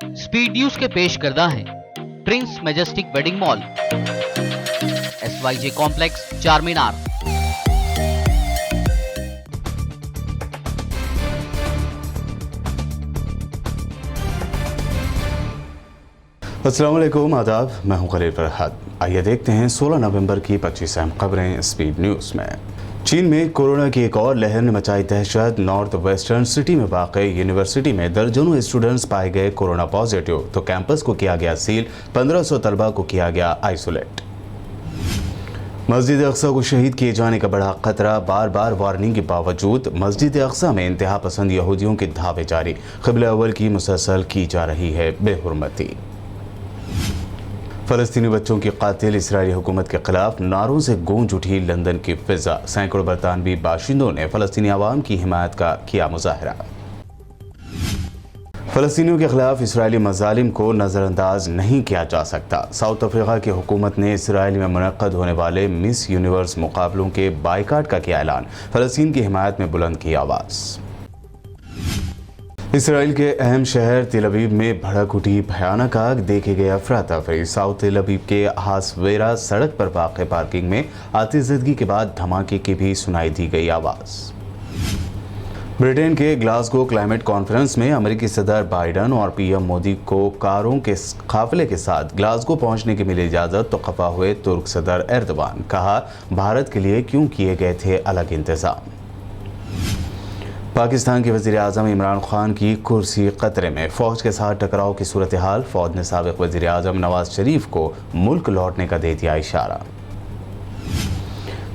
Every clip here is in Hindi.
स्पीड न्यूज के पेश करदा है Prince majestic wedding mall, SYJ complex, चार मीनार। अस्सलाम वालेकुम, आदाब। मैं हूं खलील फरहत। आइए देखते हैं 16 नवंबर की 25 अहम खबरें स्पीड न्यूज़ में। चीन में कोरोना की एक और लहर ने मचाई दहशत। नॉर्थ वेस्टर्न सिटी में वाक़ यूनिवर्सिटी में दर्जनों स्टूडेंट्स पाए गए कोरोना पॉजिटिव, तो कैंपस को किया गया सील, 1500 तलबा को किया गया आइसोलेट। मस्जिद अक्सा को शहीद किए जाने का बड़ा खतरा। बार बार वार्निंग के बावजूद मस्जिद अक्सा में इंतहा पसंद यहूदियों के धावे जारी। क़िबला अव्वल की मुसलसल की जा रही है बेहुरमती। फ़लस्तीनी बच्चों की कातिल इसराइली हुकूमत के खिलाफ नारों से गूंज उठी लंदन की फिजा। सैकड़ों बरतानवी बाशिंदों ने फ़लस्तीनी आवाम की हिमायत का किया मुजाहरा। फ़लस्तीनियों के खिलाफ इसराइली मज़ालिम को नज़रअंदाज नहीं किया जा सकता। साउथ अफ्रीका की हुकूमत ने इसराइल में मुनक़्क़द होने वाले मिस यूनिवर्स मुकाबलों के बाइकाट का किया ऐलान। फ़लस्तीन की हिमायत में बुलंद की आवाज़। इसराइल के अहम शहर तेल अवीव में भड़क उठी भयानक आग, देखे गए अफरा तफरी। साउथ तेल अवीव के हासवेरा सड़क पर वाक़ पार्किंग में आतिशज़दगी के बाद धमाके की भी सुनाई दी गई आवाज़। ब्रिटेन के ग्लासगो क्लाइमेट कॉन्फ्रेंस में अमेरिकी सदर बाइडन और PM मोदी को कारों के काफिले के साथ ग्लासगो पहुंचने की मिली इजाज़त, तो खफा हुए तुर्क सदर एर्दोगान। कहा, भारत के लिए क्यों किए गए थे अलग इंतज़ाम। पाकिस्तान के वज़ीर आज़म इमरान खान की कुर्सी खतरे में। फ़ौज के साथ टकराव की सूरत हाल। फ़ौज ने साबिक़ वज़ीर आज़म नवाज शरीफ को मुल्क लौटने का दे दिया इशारा।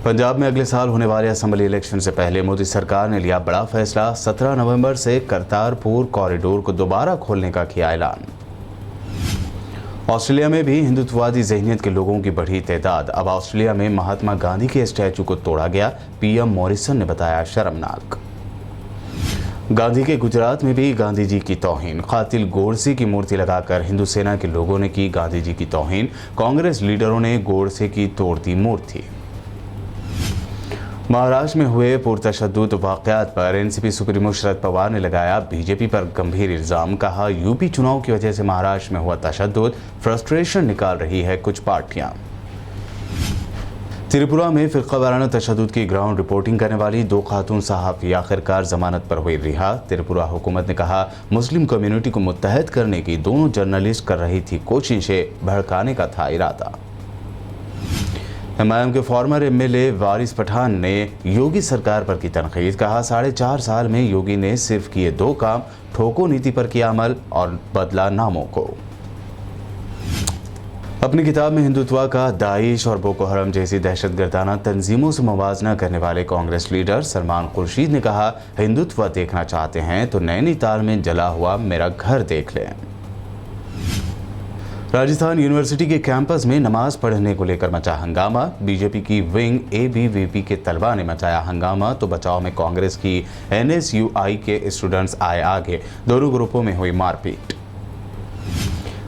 पंजाब में अगले साल होने वाले असम्बली इलेक्शन से पहले मोदी सरकार ने लिया बड़ा फैसला। 17 नवंबर से करतारपुर कॉरिडोर को दोबारा खोलने का किया ऐलान। ऑस्ट्रेलिया में भी हिंदुत्ववादी ज़हनियत के लोगों की बढ़ी तादाद। अब ऑस्ट्रेलिया में महात्मा गांधी के स्टैचू को तोड़ा गया। PM मॉरिसन ने बताया शर्मनाक। गांधी के गुजरात में भी गांधी जी की तौहीन। कातिल गोडसे की मूर्ति लगाकर हिंदू सेना के लोगों ने की गांधी जी की तौहीन। कांग्रेस लीडरों ने गोडसे की तोड़ दी मूर्ति। महाराष्ट्र में हुए पुरतशद्दुद वाक़यात पर NCP सुप्रीमो शरद पवार ने लगाया BJP पर गंभीर इल्ज़ाम। कहा, यूपी चुनाव की वजह से महाराष्ट्र में हुआ तशद्दुद, फ्रस्ट्रेशन निकाल रही है कुछ पार्टियां। त्रिपुरा में फ़िरक़ा वाराना तशद्दुद की ग्राउंड रिपोर्टिंग करने वाली 2 खातून सहाफ़ी आखिरकार ज़मानत पर हुई रिहा। त्रिपुरा हुकूमत ने कहा, मुस्लिम कम्युनिटी को मुत्तहद करने की दोनों जर्नलिस्ट कर रही थी कोशिशें, भड़काने का था इरादा। MIM के फॉर्मर MLA वारिस पठान ने योगी सरकार पर की तनकीद। कहा, 4.5 साल में योगी ने सिर्फ किए 2 काम, ठोको नीति पर किया अमल और बदला नामों को। अपनी किताब में हिंदुत्व का दाइश और बोको हरम जैसी दहशतगर्दाना तंजीमों से मुवाजना करने वाले कांग्रेस लीडर सलमान खुर्शीद ने कहा, हिंदुत्व देखना चाहते हैं तो नैनीताल में जला हुआ मेरा घर देख लें। राजस्थान यूनिवर्सिटी के कैंपस में नमाज पढ़ने को लेकर मचा हंगामा। बीजेपी की विंग ABVP के तलबा ने मचाया हंगामा, तो बचाव में कांग्रेस की NSUI के स्टूडेंट्स आए आगे। दोनों ग्रुपों में हुई मारपीट।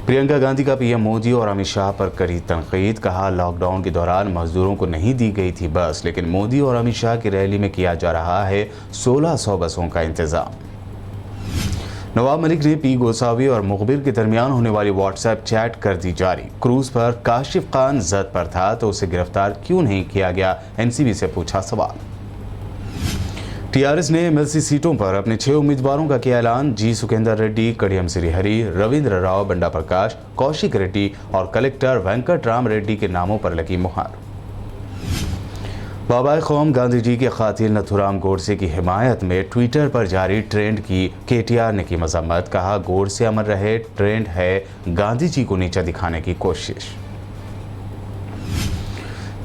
प्रियंका गांधी का PM मोदी और अमित शाह पर कड़ी तनकीद। कहा, लॉकडाउन के दौरान मजदूरों को नहीं दी गई थी बस, लेकिन मोदी और अमित शाह की रैली में किया जा रहा है 1600 बसों का इंतजाम। नवाब मलिक ने P गोसावी और मुखबिर के दरमियान होने वाली WhatsApp चैट कर दी जारी। क्रूज पर काशिफ खान जद पर था तो उसे गिरफ्तार क्यों नहीं किया गया, NCB से पूछा सवाल। TRS ने MLC सीटों पर अपने 6 उम्मीदवारों का किया ऐलान। G सुकेंदर रेड्डी, कडियम श्रीहरि, रविंद्र राव, बंडा प्रकाश, कौशिक रेड्डी और कलेक्टर वेंकट राम रेड्डी के नामों पर लगी मुहर। बाबा कौम गांधी जी के कातिल नथुराम गोडसे की हिमायत में ट्विटर पर जारी ट्रेंड की KTR ने की मजम्मत। कहा, गोडसे अमर रहे, ट्रेंड है गांधी जी को नीचा दिखाने की कोशिश।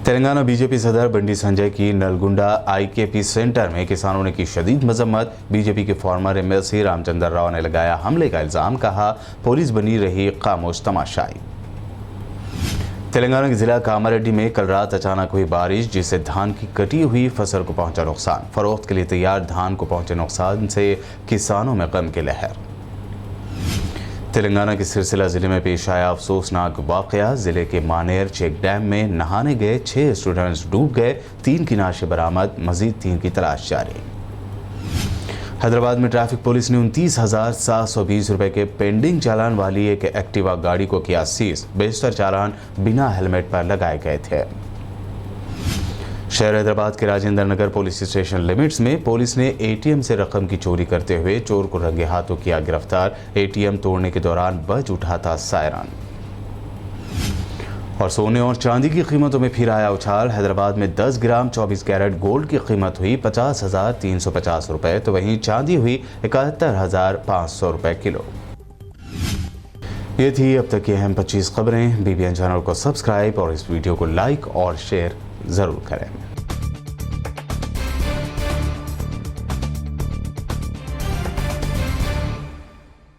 तेलंगाना BJP सदर बंडी संजय की नलगुंडा IKP सेंटर में किसानों ने की शदीद मजम्मत। BJP के फॉर्मर MLC रामचंद्र राव ने लगाया हमले का इल्ज़ाम। कहा, पुलिस बनी रही खामोश तमाशाई। तेलंगाना के जिला कामारेड्डी में कल रात अचानक हुई बारिश, जिससे धान की कटी हुई फसल को पहुंचा नुकसान। फरोख्त के लिए तैयार धान को पहुंचे नुकसान से किसानों में गम की लहर। तेलंगाना के सिरसिला जिले में पेश आया अफसोसनाक वाकया। जिले के मानेर चेक डैम में नहाने गए 6 स्टूडेंट्स डूब गए। 3 की नाशें बरामद, मजीद 3 की तलाश जारी। हैदराबाद में ट्रैफिक पुलिस ने 29,720 रुपए के पेंडिंग चालान वाली एक एक्टिवा गाड़ी को किया सीज। बेशतर चालान बिना हेलमेट पर लगाए गए थे। शहर हैदराबाद के Rajendra Nagar police station limits में पुलिस ने एटीएम से रकम की चोरी करते हुए चोर को रंगे हाथों किया गिरफ्तार। एटीएम तोड़ने के दौरान बज उठा था सायरन। और सोने और चांदी की कीमतों में फिर आया उछाल। हैदराबाद में 10 ग्राम 24 कैरेट गोल्ड की कीमत हुई 50,350 रुपए, तो वहीं चांदी हुई 71,500 रुपए किलो। ये थी अब तक की अहम 25 खबरें। BBN चैनल को सब्सक्राइब और इस वीडियो को लाइक और शेयर जरूर करें।